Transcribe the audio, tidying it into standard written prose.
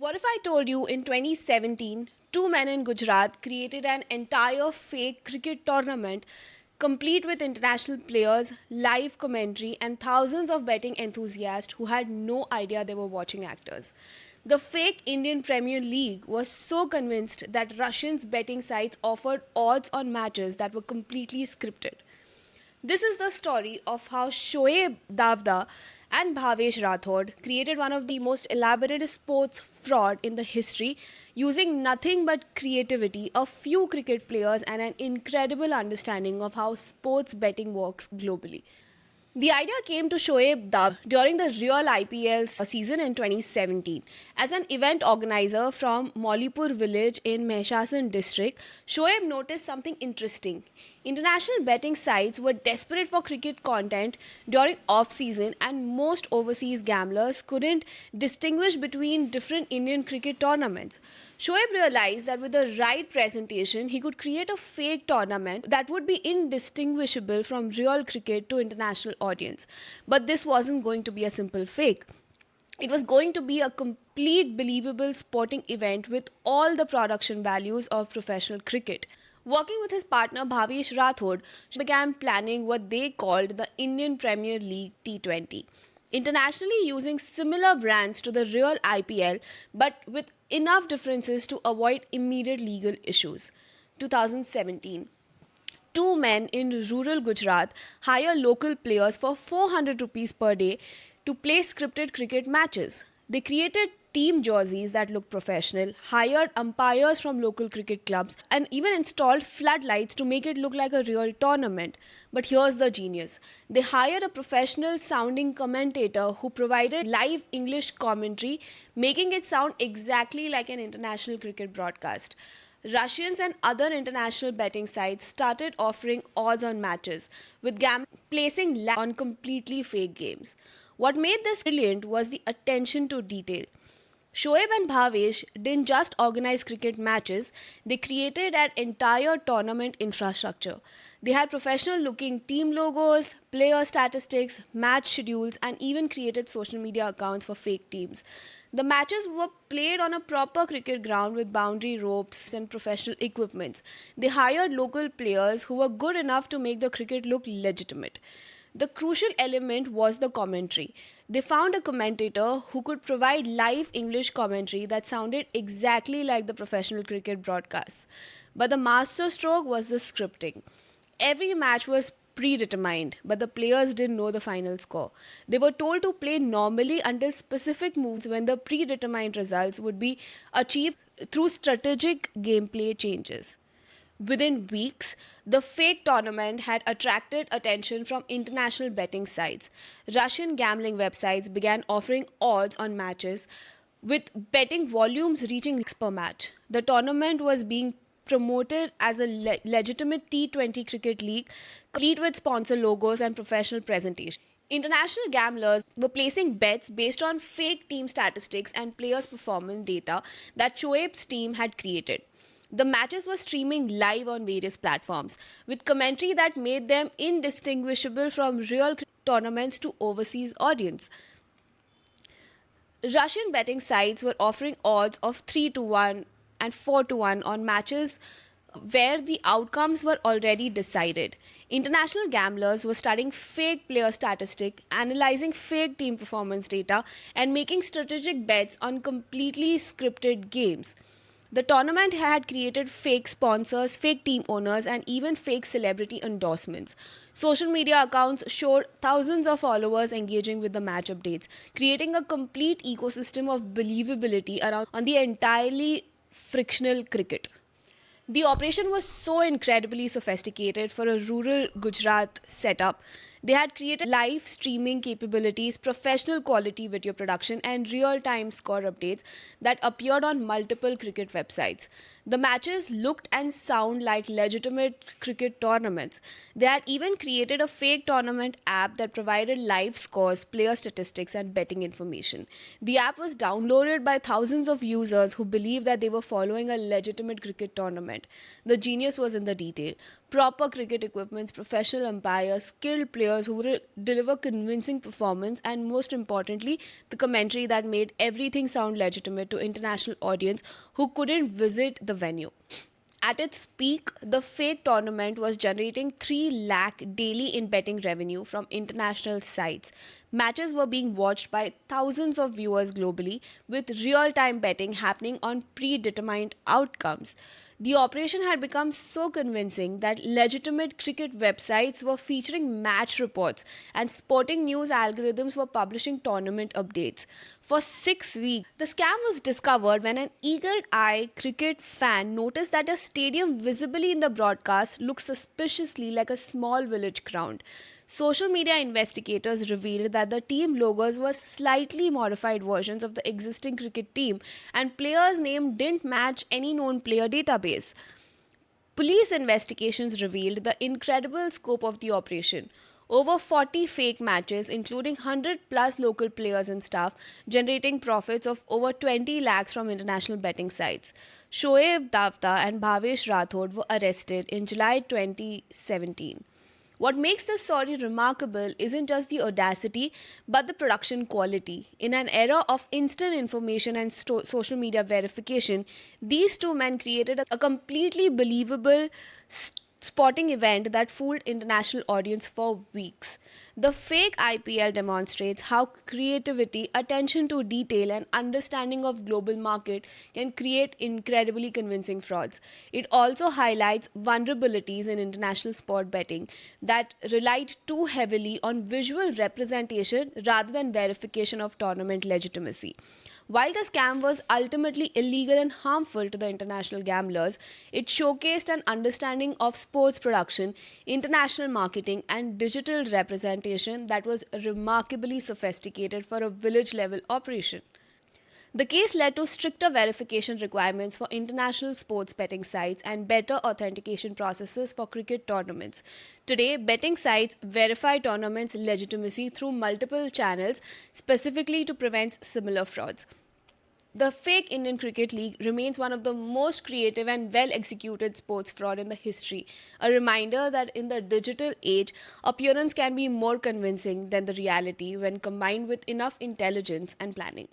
What if I told you in 2017, two men in Gujarat created an entire fake cricket tournament complete with international players, live commentary, and thousands of betting enthusiasts who had no idea they were watching actors? The fake Indian Premier League was so convinced that Russians' betting sites offered odds on matches that were completely scripted. This is the story of how Shoeb Davda and Bhavesh Rathod created one of the most elaborate sports fraud in the history using nothing but creativity, a few cricket players, and an incredible understanding of how sports betting works globally. The idea came to Shoeb Dub during the real IPL season in 2017. As an event organizer from Maulipur village in Mahsasan district, Shoeb noticed something interesting. International betting sites were desperate for cricket content during off-season, and most overseas gamblers couldn't distinguish between different Indian cricket tournaments. Shoaib realized that with the right presentation, he could create a fake tournament that would be indistinguishable from real cricket to international audience. But this wasn't going to be a simple fake. It was going to be a complete believable sporting event with all the production values of professional cricket. Working with his partner Bhavesh Rathod, she began planning what they called the Indian Premier League T20. Internationally using similar brands to the real IPL but with enough differences to avoid immediate legal issues. 2017. Two men in rural Gujarat hire local players for 400 rupees per day to play scripted cricket matches. They created team jerseys that looked professional, hired umpires from local cricket clubs, and even installed floodlights to make it look like a real tournament. But here's the genius. They hired a professional sounding commentator who provided live English commentary, making it sound exactly like an international cricket broadcast. Russians and other international betting sites started offering odds on matches, with gamblers placing lakh on completely fake games. What made this brilliant was the attention to detail. Shoaib and Bhavesh didn't just organize cricket matches, they created an entire tournament infrastructure. They had professional looking team logos, player statistics, match schedules, and even created social media accounts for fake teams. The matches were played on a proper cricket ground with boundary ropes and professional equipments. They hired local players who were good enough to make the cricket look legitimate. The crucial element was the commentary. They found a commentator who could provide live English commentary that sounded exactly like the professional cricket broadcasts. But the masterstroke was the scripting. Every match was predetermined, but the players didn't know the final score. They were told to play normally until specific moves when the predetermined results would be achieved through strategic gameplay changes. Within weeks, the fake tournament had attracted attention from international betting sites. Russian gambling websites began offering odds on matches, with betting volumes reaching lakhs per match. The tournament was being promoted as a legitimate T20 cricket league, complete with sponsor logos and professional presentation. International gamblers were placing bets based on fake team statistics and players' performance data that Shoaib's team had created. The matches were streaming live on various platforms, with commentary that made them indistinguishable from real tournaments to overseas audience. Russian betting sites were offering odds of 3 to 1 and 4 to 1 on matches where the outcomes were already decided. International gamblers were studying fake player statistics, analyzing fake team performance data, and making strategic bets on completely scripted games. The tournament had created fake sponsors, fake team owners, and even fake celebrity endorsements. Social media accounts showed thousands of followers engaging with the match updates, creating a complete ecosystem of believability around on the entirely frictional cricket. The operation was so incredibly sophisticated for a rural Gujarat setup. They had created live streaming capabilities, professional quality video production, and real time score updates that appeared on multiple cricket websites. The matches looked and sound like legitimate cricket tournaments. They had even created a fake tournament app that provided live scores, player statistics, and betting information. The app was downloaded by thousands of users who believed that they were following a legitimate cricket tournament. The genius was in the detail. Proper cricket equipment, professional umpires, skilled players players who would deliver convincing performance, and most importantly, the commentary that made everything sound legitimate to international audience who couldn't visit the venue. At its peak, the fake tournament was generating 3 lakh daily in betting revenue from international sites. Matches were being watched by thousands of viewers globally, with real time betting happening on predetermined outcomes. The operation had become so convincing that legitimate cricket websites were featuring match reports and sporting news algorithms were publishing tournament updates. For 6 weeks, the scam was discovered when an eagle eyed cricket fan noticed that a stadium visibly in the broadcast looked suspiciously like a small village ground. Social media investigators revealed that the team logos were slightly modified versions of the existing cricket team, and players' names didn't match any known player database. Police investigations revealed the incredible scope of the operation. Over 40 fake matches, including 100 plus local players and staff, generating profits of over 20 lakhs from international betting sites. Shoeb, Davda, and Bhavesh Rathod were arrested in July 2017. What makes this story remarkable isn't just the audacity, but the production quality. In an era of instant information and social media verification, these two men created a completely believable sporting event that fooled international audience for weeks. The fake IPL demonstrates how creativity, attention to detail, and understanding of global market can create incredibly convincing frauds. It also highlights vulnerabilities in international sport betting that relied too heavily on visual representation rather than verification of tournament legitimacy. While the scam was ultimately illegal and harmful to the international gamblers, it showcased an understanding of sports production, international marketing, and digital representation that was remarkably sophisticated for a village level operation. The case led to stricter verification requirements for international sports betting sites and better authentication processes for cricket tournaments. Today, betting sites verify tournaments' legitimacy through multiple channels specifically to prevent similar frauds. The fake Indian Cricket League remains one of the most creative and well executed sports fraud in the history, a reminder that in the digital age, appearance can be more convincing than the reality when combined with enough intelligence and planning.